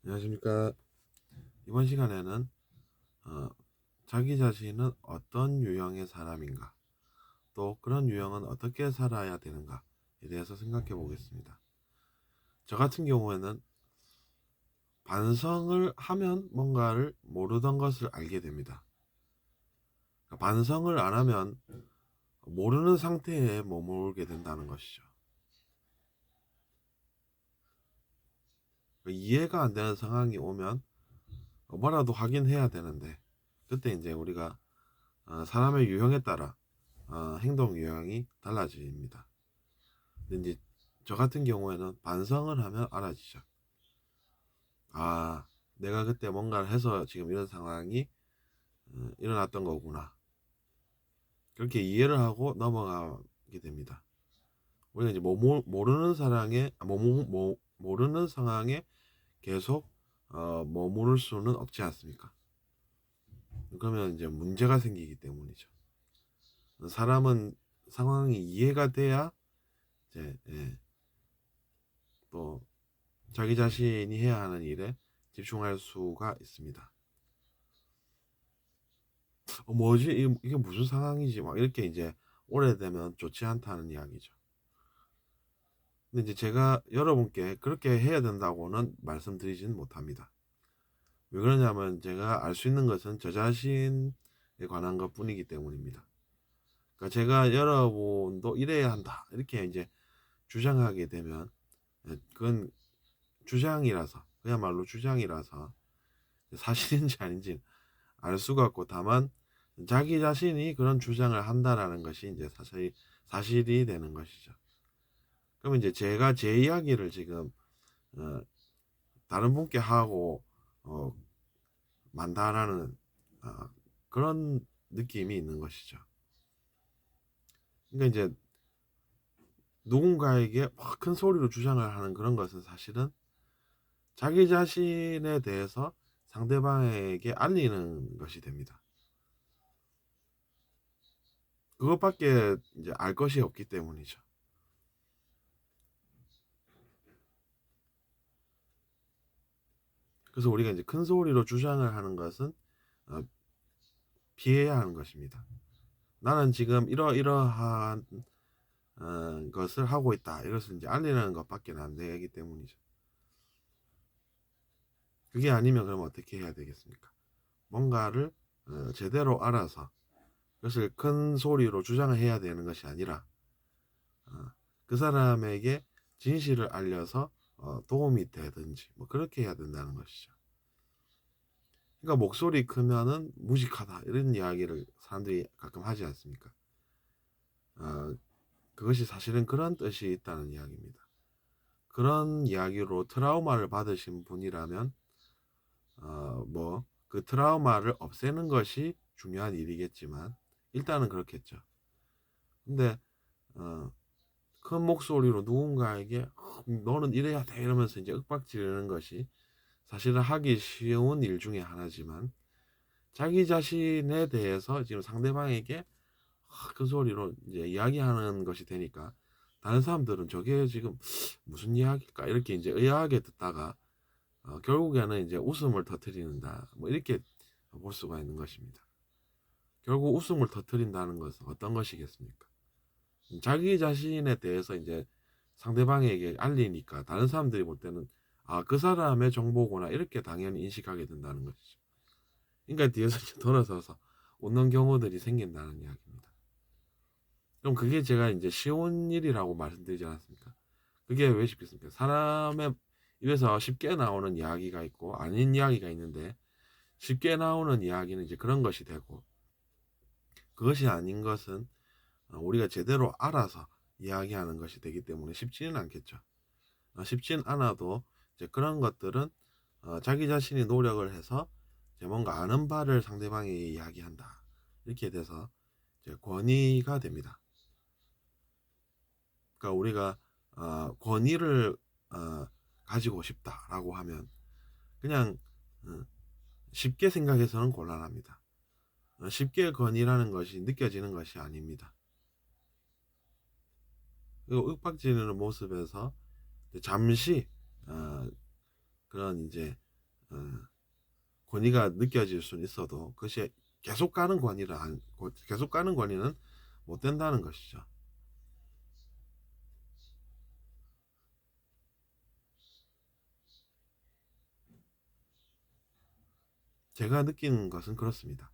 안녕하십니까. 이번 시간에는 어, 자기 자신은 어떤 유형의 사람인가, 또 그런 유형은 어떻게 살아야 되는가에 대해서 생각해 보겠습니다. 저 같은 경우에는 반성을 하면 뭔가를 모르던 것을 알게 됩니다. 그러니까 반성을 안 하면 모르는 상태에 머물게 된다는 것이죠. 그러니까 이해가 안 되는 상황이 오면 뭐라도 하긴 해야 되는데, 그때 이제 우리가 사람의 유형에 따라 행동 유형이 달라집니다. 근데 이제 저 같은 경우에는 반성을 하면 알아지죠. 아, 내가 그때 뭔가를 해서 지금 이런 상황이 일어났던 거구나. 그렇게 이해를 하고 넘어가게 됩니다. 우리가 이제 모르는 사랑에 모르는 상황에 계속 머무를 수는 없지 않습니까? 그러면 이제 문제가 생기기 때문이죠. 사람은 상황이 이해가 돼야 이제 또 자기 자신이 해야 하는 일에 집중할 수가 있습니다. 뭐지? 이게 무슨 상황이지? 막 이렇게 이제 오래되면 좋지 않다는 이야기죠. 근데 이제 제가 여러분께 그렇게 해야 된다고는 말씀드리지는 못합니다. 왜 그러냐면 제가 알 수 있는 것은 저 자신에 관한 것 뿐이기 때문입니다. 그러니까 제가 여러분도 이래야 한다. 이렇게 이제 주장하게 되면 그건 주장이라서, 그야말로 주장이라서 사실인지 아닌지 알 수가 없고, 다만 자기 자신이 그런 주장을 한다라는 것이 이제 사실이 되는 것이죠. 그러면 이제 제가 제 이야기를 지금 어, 다른 분께 하고 어, 만다라는 어, 그런 느낌이 있는 것이죠. 그러니까 이제 누군가에게 막 큰 소리로 주장을 하는 그런 것은 사실은 자기 자신에 대해서 상대방에게 알리는 것이 됩니다. 그것밖에 이제 알 것이 없기 때문이죠. 그래서 우리가 이제 큰 소리로 주장을 하는 것은 어, 피해야 하는 것입니다. 나는 지금 이러이러한 것을 하고 있다. 이것을 이제 알리는 것밖에 안 되기 때문이죠. 그게 아니면 그럼 어떻게 해야 되겠습니까? 뭔가를 제대로 알아서 그것을 큰 소리로 주장을 해야 되는 것이 아니라 어, 그 사람에게 진실을 알려서 도움이 되든지 뭐 그렇게 해야 된다는 것이죠. 그러니까 목소리 크면은 무식하다 이런 이야기를 사람들이 가끔 하지 않습니까? 어, 그것이 사실은 그런 뜻이 있다는 이야기입니다. 그런 이야기로 트라우마를 받으신 분이라면 뭐 그 트라우마를 없애는 것이 중요한 일이겠지만 일단은 그렇겠죠. 근데 어, 큰 목소리로 누군가에게 너는 이래야 돼 이러면서 이제 윽박지르는 것이 사실은 하기 쉬운 일 중에 하나지만 자기 자신에 대해서 지금 상대방에게 큰 소리로 이제 이야기하는 것이 되니까 다른 사람들은 저게 지금 무슨 이야기일까 이렇게 이제 의아하게 듣다가 결국에는 이제 웃음을 터뜨리는다 뭐 이렇게 볼 수가 있는 것입니다. 결국 웃음을 터뜨린다는 것은 어떤 것이겠습니까? 자기 자신에 대해서 이제 상대방에게 알리니까 다른 사람들이 볼 때는 아, 그 사람의 정보구나 이렇게 당연히 인식하게 된다는 것이죠. 그러니까 뒤에서 돌아서서 웃는 경우들이 생긴다는 이야기입니다. 그럼 그게 제가 이제 쉬운 일이라고 말씀드리지 않았습니까? 그게 왜 쉽겠습니까? 사람의 입에서 쉽게 나오는 이야기가 있고 아닌 이야기가 있는데 쉽게 나오는 이야기는 이제 그런 것이 되고 그것이 아닌 것은 우리가 제대로 알아서 이야기하는 것이 되기 때문에 쉽지는 않겠죠. 쉽진 않아도 이제 그런 것들은 자기 자신이 노력을 해서 이제 뭔가 아는 바를 상대방에게 이야기한다. 이렇게 돼서 이제 권위가 됩니다. 그러니까 우리가 권위를 가지고 싶다라고 하면 그냥 어, 쉽게 생각해서는 곤란합니다. 쉽게 권위라는 것이 느껴지는 것이 아닙니다. 그리고 윽박지르는 모습에서 잠시 어, 그런 이제 어, 권위가 느껴질 수는 있어도 그것이 계속 가는 계속 가는 권위는 못 된다는 것이죠. 제가 느끼는 것은 그렇습니다.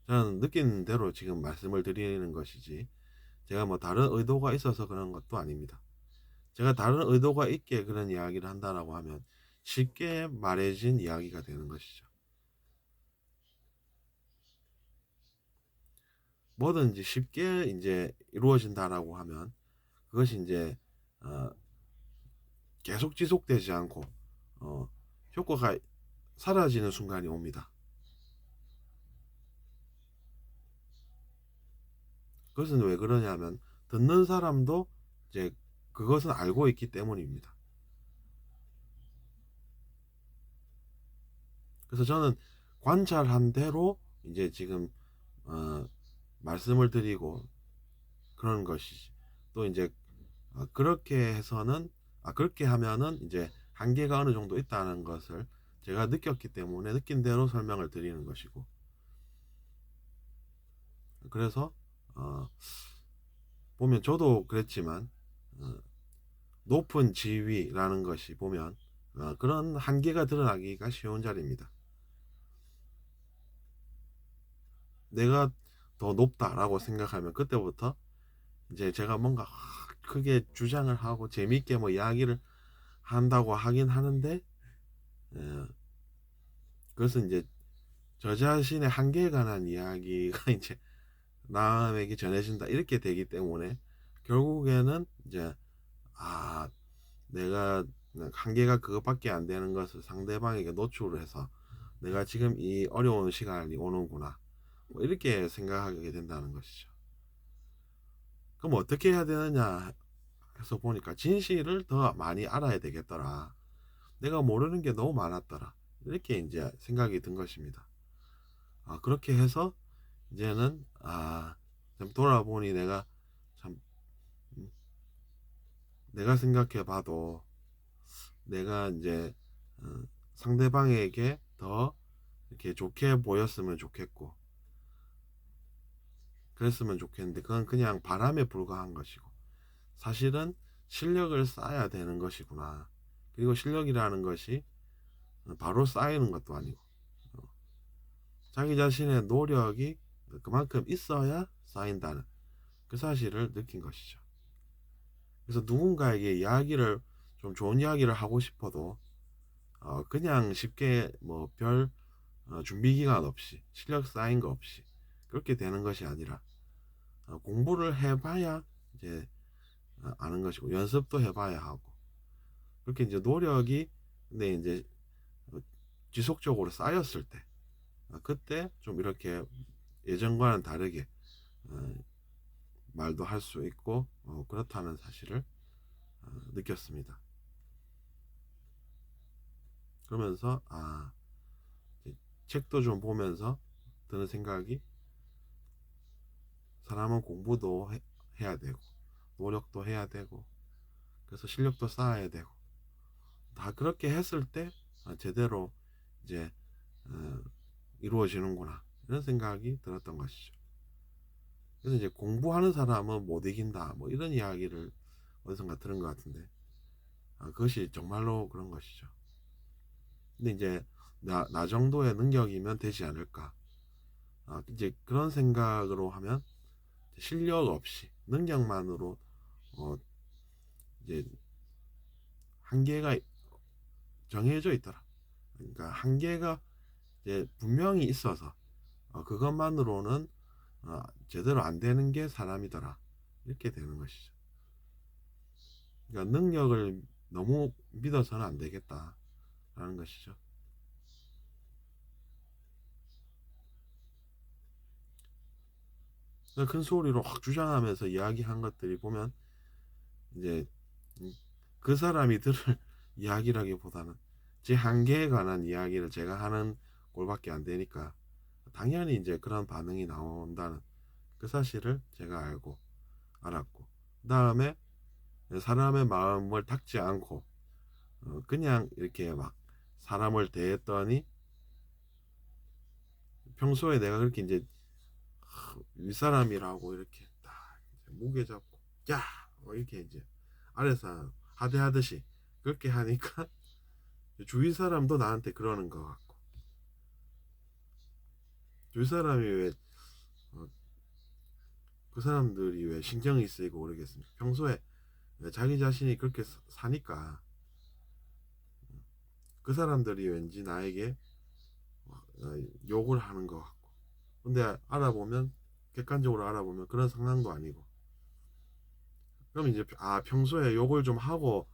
저는 느낀 대로 지금 말씀을 드리는 것이지 제가 뭐 다른 의도가 있어서 그런 것도 아닙니다. 제가 다른 의도가 있게 그런 이야기를 한다라고 하면 쉽게 말해진 이야기가 되는 것이죠. 뭐든지 쉽게 이제 이루어진다라고 하면 그것이 이제 어, 계속 지속되지 않고 어, 효과가 사라지는 순간이 옵니다. 그것은 왜 그러냐면 듣는 사람도 이제 그것은 알고 있기 때문입니다. 그래서 저는 관찰한 대로 이제 지금 어, 말씀을 드리고 그런 것이지. 또 이제 그렇게 해서는 그렇게 하면은 이제 한계가 어느 정도 있다는 것을 제가 느꼈기 때문에 느낀 대로 설명을 드리는 것이고 그래서 어, 보면 저도 그랬지만 어, 높은 지위라는 것이 보면 그런 한계가 드러나기가 쉬운 자리입니다. 내가 더 높다라고 생각하면 그때부터 이제 제가 뭔가 크게 주장을 하고 재미있게 뭐 이야기를 한다고 하긴 하는데 어, 그것은 이제 저 자신의 한계에 관한 이야기가 이제 남에게 전해진다 이렇게 되기 때문에 결국에는 이제 아 내가 한계가 그것밖에 안 되는 것을 상대방에게 노출을 해서 내가 지금 이 어려운 시간이 오는구나 뭐 이렇게 생각하게 된다는 것이죠. 그럼 어떻게 해야 되느냐 해서 보니까 진실을 더 많이 알아야 되겠더라. 내가 모르는 게 너무 많았더라. 이렇게 이제 생각이 든 것입니다. 그렇게 해서 이제는 좀 돌아보니 참 음, 내가 생각해 봐도 내가 이제 어, 상대방에게 더 이렇게 좋게 보였으면 좋겠고 그랬으면 좋겠는데 그건 그냥 바람에 불과한 것이고 사실은 실력을 쌓아야 되는 것이구나. 그리고 실력이라는 것이 바로 쌓이는 것도 아니고 어, 자기 자신의 노력이 그만큼 있어야 쌓인다는 그 사실을 느낀 것이죠. 그래서 누군가에게 이야기를 좀 좋은 이야기를 하고 싶어도 그냥 쉽게 뭐 별 준비 기간 없이 실력 쌓인 거 없이 그렇게 되는 것이 아니라 공부를 해봐야 이제 아는 것이고 연습도 해봐야 하고 그렇게 이제 노력이 근데 이제 어, 지속적으로 쌓였을 때 그때 좀 이렇게 예전과는 다르게 어, 말도 할 수 있고 그렇다는 사실을 느꼈습니다. 그러면서 책도 좀 보면서 드는 생각이 사람은 공부도 해야 되고 노력도 해야 되고 그래서 실력도 쌓아야 되고 다 그렇게 했을 때 제대로 이제 어, 이루어지는구나 이런 생각이 들었던 것이죠. 그래서 이제 공부하는 사람은 못 이긴다 뭐 이런 이야기를 어디선가 들은 것 같은데 그것이 정말로 그런 것이죠. 근데 이제 나 정도의 능력이면 되지 않을까. 이제 그런 생각으로 하면 실력 없이 능력만으로 어, 이제 한계가 정해져 있더라. 그러니까 한계가 이제 분명히 있어서 그것만으로는 제대로 안 되는 게 사람이더라. 이렇게 되는 것이죠. 그러니까 능력을 너무 믿어서는 안 되겠다라는 것이죠. 큰 소리로 확 주장하면서 이야기한 것들이 보면 이제 음, 그 사람이 들을 이야기라기보다는 제 한계에 관한 이야기를 제가 하는 꼴밖에 안 되니까 당연히 이제 그런 반응이 나온다는 그 사실을 제가 알았고 그 다음에 사람의 마음을 닦지 않고 그냥 이렇게 막 사람을 대했더니 평소에 내가 그렇게 이제 윗사람이라고 이렇게 딱 무게 잡고 야 이렇게 이제 아랫사람 하대하듯이 그렇게 하니까 주위 사람도 나한테 그러는 것 같고, 주위 사람이 왜 그 사람들이 왜 신경이 쓰이고 그러겠습니까? 평소에 자기 자신이 그렇게 사니까 그 사람들이 왠지 나에게 욕을 하는 것 같고, 근데 알아보면, 객관적으로 알아보면 그런 상황도 아니고, 그럼 이제 평소에 욕을 좀 하고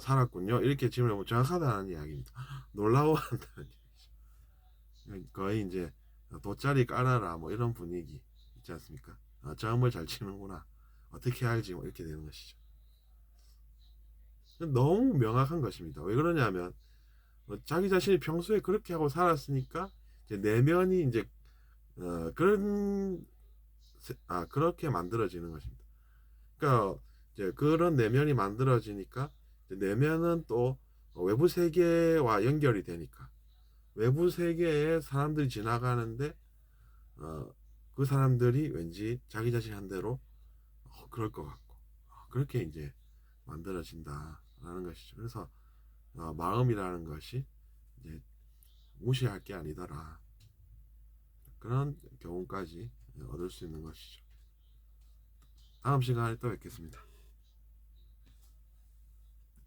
살았군요, 이렇게 지으면 정확하다는 이야기입니다. 놀라워한다는 얘기죠. 거의 이제 돗자리 깔아라 뭐 이런 분위기 있지 않습니까? 점을 잘 치는구나, 어떻게 알지 뭐 이렇게 되는 것이죠. 너무 명확한 것입니다. 왜 그러냐면 자기 자신이 평소에 그렇게 하고 살았으니까 이제 내면이 이제 그런 그렇게 만들어지는 것입니다. 그러니까 이제 그런 내면이 만들어지니까 이제 내면은 또 외부 세계와 연결이 되니까 외부 세계에 사람들이 지나가는데 어, 그 사람들이 왠지 자기 자신 한 대로 그럴 것 같고 그렇게 이제 만들어진다라는 것이죠. 그래서 마음이라는 것이 이제 무시할 게 아니더라, 그런 교훈까지 얻을 수 있는 것이죠. 다음 시간에 또 뵙겠습니다.